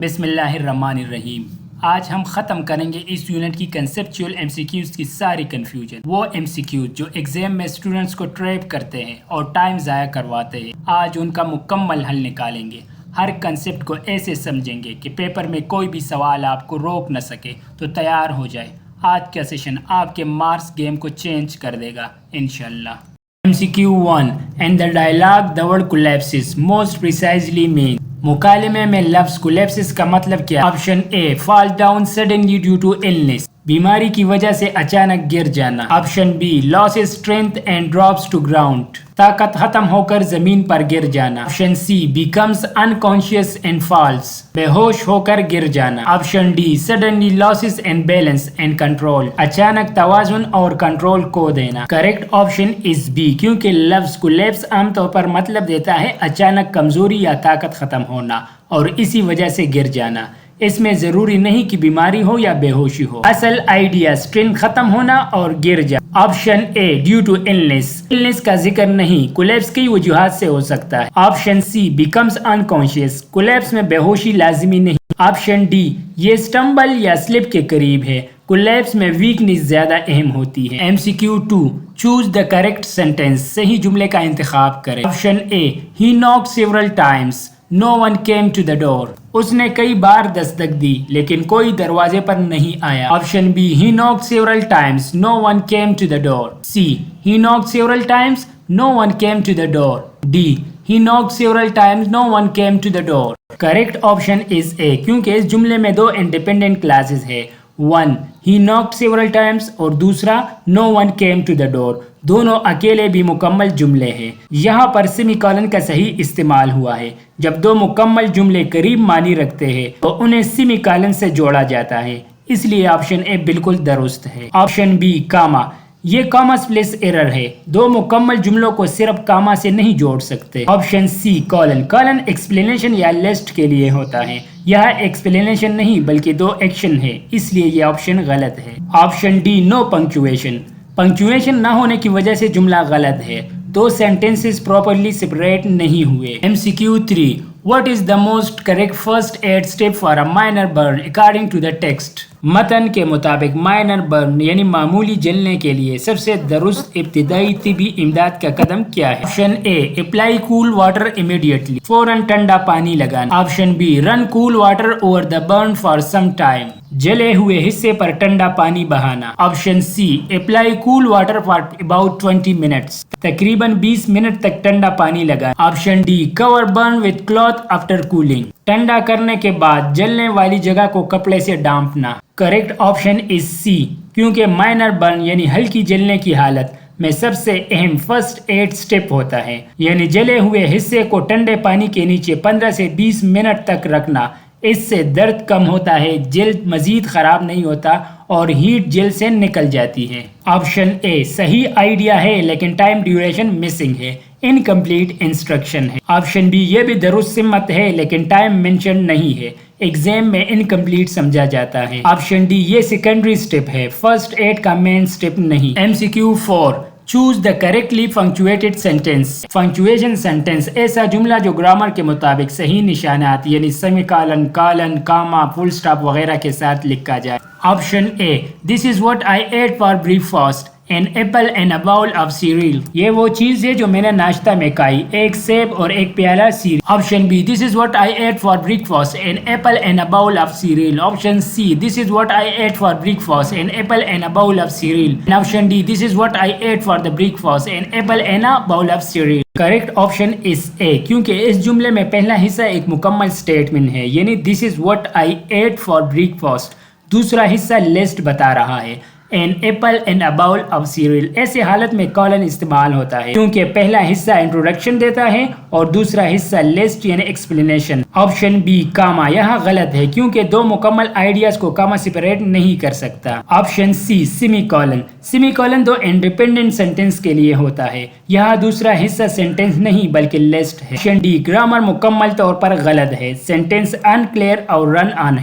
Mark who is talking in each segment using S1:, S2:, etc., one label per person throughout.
S1: بسم اللہ الرحمن الرحیم۔ آج ہم ختم کریں گے اس یونٹ کی کنسیپچول ایم سی کیوز کی ساری کنفیوژن، وہ ایم سی کیوز جو ایگزام میں اسٹوڈنٹس کو ٹریپ کرتے ہیں اور ٹائم ضائع کرواتے ہیں۔ آج ان کا مکمل حل نکالیں گے، ہر کنسیپٹ کو ایسے سمجھیں گے کہ پیپر میں کوئی بھی سوال آپ کو روک نہ سکے، تو تیار ہو جائے۔ آج کا سیشن آپ کے مارکس گیم کو چینج کر دے گا انشاءاللہ۔ MCQ 1 and the dialogue the word collapses most precisely means۔ مکالمے میں لفظ کولیپسس کا مطلب کیا؟ Option A fall down suddenly due to illness، بیماری کی وجہ سے اچانک گر جانا۔ Option B loss strength and drops to ground, طاقت ختم ہو کر زمین پر گر جانا۔ Option C becomes unconscious and falls, بے ہوش ہو کر گر جانا۔ Option D suddenly loses and balance and control, اچانک توازن اور کنٹرول کو دینا۔ کریکٹ آپشن از بی، کیونکہ لفظ کولیپس عام طور پر مطلب دیتا ہے اچانک کمزوری یا طاقت ختم ہونا اور اسی وجہ سے گر جانا۔ اس میں ضروری نہیں کہ بیماری ہو یا بے ہوشی ہو، اصل آئیڈیا اسٹرینتھ ختم ہونا اور گر جانا۔ Option A due to illness کا ذکر نہیں، کولیپس کئی وجوہات سے ہو سکتا ہے۔ Option C becomes unconscious, collapse میں بے ہوشی لازمی نہیں۔ آپشن ڈی یہ سٹمبل یا سلپ کے قریب ہے، کولیپس میں ویکنیس زیادہ اہم ہوتی ہے۔ MCQ 2 choose the correct sentence, صحیح جملے کا انتخاب کریں۔ Option a he knocked several times no one came to the door، اس نے کئی بار دستک دی لیکن کوئی دروازے پر نہیں آیا۔ Option B he knocked several times no one came to the door۔ C he knocked several times no one came to the door۔ D he knocked several times no one came to the door۔ Correct option is A, کیونکہ اس جملے میں دو independent clauses ہے، one he knocked several times اور دوسرا no one came to the door، دونوں اکیلے بھی مکمل جملے ہیں۔ یہاں پر سیمی کالن کا صحیح استعمال ہوا ہے۔ جب دو مکمل جملے قریب معنی رکھتے ہیں تو انہیں سیمی کالن سے جوڑا جاتا ہے، اس لیے آپشن اے بالکل درست ہے۔ آپشن بی کاما، یہ کاما سپلیس ایرر ہے، دو مکمل جملوں کو صرف کاما سے نہیں جوڑ سکتے۔ Option C colon, colon explanation یا لسٹ کے لیے ہوتا ہے، یہاں ایکسپلینیشن نہیں بلکہ دو ایکشن ہے، اس لیے یہ آپشن غلط ہے۔ آپشن ڈی نو پنکچویشن، پنکچویشن نہ ہونے کی وجہ سے جملہ غلط ہے، دو سینٹینسز پراپرلی سپریٹ نہیں ہوئے۔ MCQ 3 What is the most correct first aid step for a minor burn according to the text؟ متن کے مطابق مائنر برن یعنی معمولی جلنے کے لیے سب سے درست ابتدائی طبی امداد کا قدم کیا ہے؟ Option A apply cool water immediately, فوراً ٹھنڈا پانی لگانا۔ Option B run cool water over the burn for some time, جلے ہوئے حصے پر ٹھنڈا پانی بہانا۔ Option C apply cool water for about 20 minutes, تقریباً 20 منٹ تک ٹھنڈا پانی لگانا۔ Option D cover burn with cloth after cooling, ٹھنڈا کرنے کے بعد جلنے والی جگہ کو کپڑے سے ڈانپنا۔ کریکٹ آپشن از سی، کیونکہ مائنر برن یعنی ہلکی جلنے کی حالت میں سب سے اہم فرسٹ ایڈ سٹیپ ہوتا ہے، یعنی جلے ہوئے حصے کو ٹھنڈے پانی کے نیچے 15 سے 20 منٹ تک رکھنا۔ اس سے درد کم ہوتا ہے، جلد مزید خراب نہیں ہوتا اور ہیٹ جلد سے نکل جاتی ہے۔ آپشن اے صحیح آئیڈیا ہے لیکن ٹائم ڈیوریشن مسنگ ہے، انکمپلیٹ انسٹرکشن ہے۔ آپشن بی یہ بھی درست سمت ہے لیکن ٹائم مینشن نہیں ہے، ایگزام میں انکمپلیٹ سمجھا جاتا ہے۔ آپشن ڈی یہ سیکنڈری سٹیپ ہے، فرسٹ ایڈ کا مین سٹیپ نہیں۔ MCQ 4 choose the correctly punctuated sentence. Punctuation sentence ایسا جملہ جو گرامر کے مطابق صحیح نشانات یعنی semicolon, colon, comma, full stop وغیرہ کے ساتھ لکھا جائے۔ Option A this is what I ate for breakfast, an apple and a bowl of cereal، یہ وہ چیز ہے جو میں نے ناشتہ میں کھائی، ایک سیب اور ایک پیالہ serial. Option B this is what I ate for breakfast، an apple and a bowl of cereal۔ Option C this is what I ate for breakfast، an apple and a bowl of cereal۔ Option D this is what I ate for the breakfast، an apple and a bowl of cereal۔ Correct option is A, کیونکہ اس جملے میں پہلا حصہ ایک مکمل statement ہے، یعنی this is what I ate for breakfast، دوسرا حصہ لسٹ بتا رہا ہے، an apple and a bowl of cereal۔ ایسے حالت میں کالن استعمال ہوتا ہے کیونکہ پہلا حصہ انٹروڈکشن دیتا ہے اور دوسرا حصہ لسٹ یعنی ایکسپلینیشن۔ آپشن بی کاما یہاں غلط ہے کیونکہ دو مکمل آئیڈیاز کو کاما سپریٹ نہیں کر سکتا۔ Option C semicolon, semicolon دو انڈیپینڈنٹ سینٹینس کے لیے ہوتا ہے، یہاں دوسرا حصہ سینٹینس نہیں بلکہ لسٹ ہے۔ آپشن ڈی گرامر مکمل طور پر غلط ہے، سینٹینس انکلیئر اور رن آن ہے۔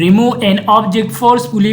S1: remove an object forcefully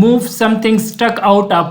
S1: move something stuck out of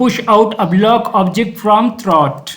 S1: push out a block object from throat.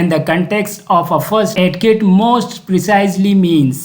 S1: and the context of a first aid kit most precisely means.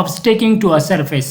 S1: of sticking to a surface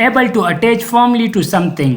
S1: able to attach firmly to something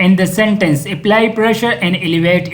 S1: In the sentence apply pressure and elevate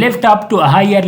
S1: lift up to a higher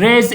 S1: raise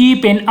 S1: keep in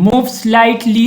S1: move slightly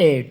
S1: 8.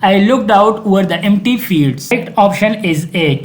S1: I looked out over the empty fields. Correct option is A,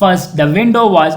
S1: First, the window was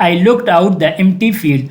S1: I looked out the empty field.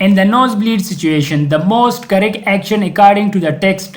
S1: In the nosebleed situation, the most correct action according to the text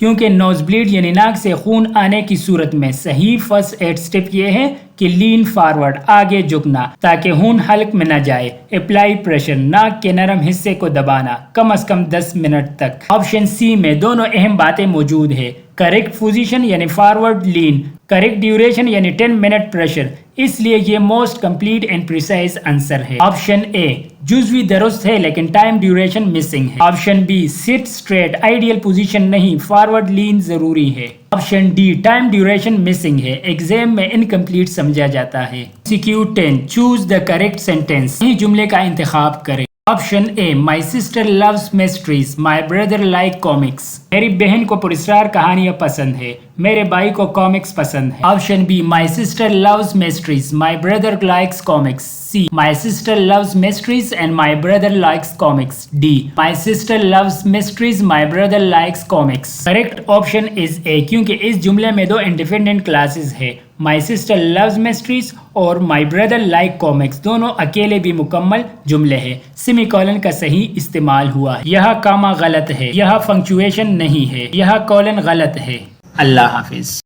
S1: کیونکہ نوز blade یعنی ناک سے خون آنے کی صورت میں صحیح فرسٹ ایڈ سٹیپ یہ ہے کہ لین فارورڈ، آگے جھکنا تاکہ خون حلق میں نہ جائے. اپلائی پریشر، ناک کے نرم حصے کو دبانا کم از کم 10 منٹ تک. آپشن سی میں دونوں اہم باتیں موجود ہے. کریکٹ پوزیشن یعنی فارورڈ لین، کریکٹ ڈیوریشن یعنی 10 منٹ پریشر، اس لیے یہ most complete and precise answer ہے. آپشن اے جزوی درست ہے لیکن ٹائم ڈیوریشن مسنگ ہے. آپشن بی سٹ اسٹریٹ آئیڈیل پوزیشن نہیں، فارورڈ لین ضروری ہے. Option D time duration missing ہے، ایگزام میں انکمپلیٹ سمجھا جاتا ہے. MCQ 10 choose the correct sentence, صحیح جملے کا انتخاب کریں. Option a my sister loves mysteries, my brother like comics, میری بہن کو پراسرار کہانیاں پسند ہے، میرے بھائی کو کامکس پسند ہے. Option B my sister loves mysteries, my brother likes comics. C my sister loves mysteries and my brother likes comics. D my sister loves mysteries, my brother likes comics. Correct option is A, کیونکہ اس جملے میں دو independent clauses ہے، مائی sister loves mysteries اور مائی brother like comics, دونوں اکیلے بھی مکمل جملے ہیں. سیمی کولن کا صحیح استعمال ہوا ہے. یہاں کاما غلط ہے، یہاں فنکچویشن نہیں ہے، یہاں کولن غلط ہے. اللہ حافظ.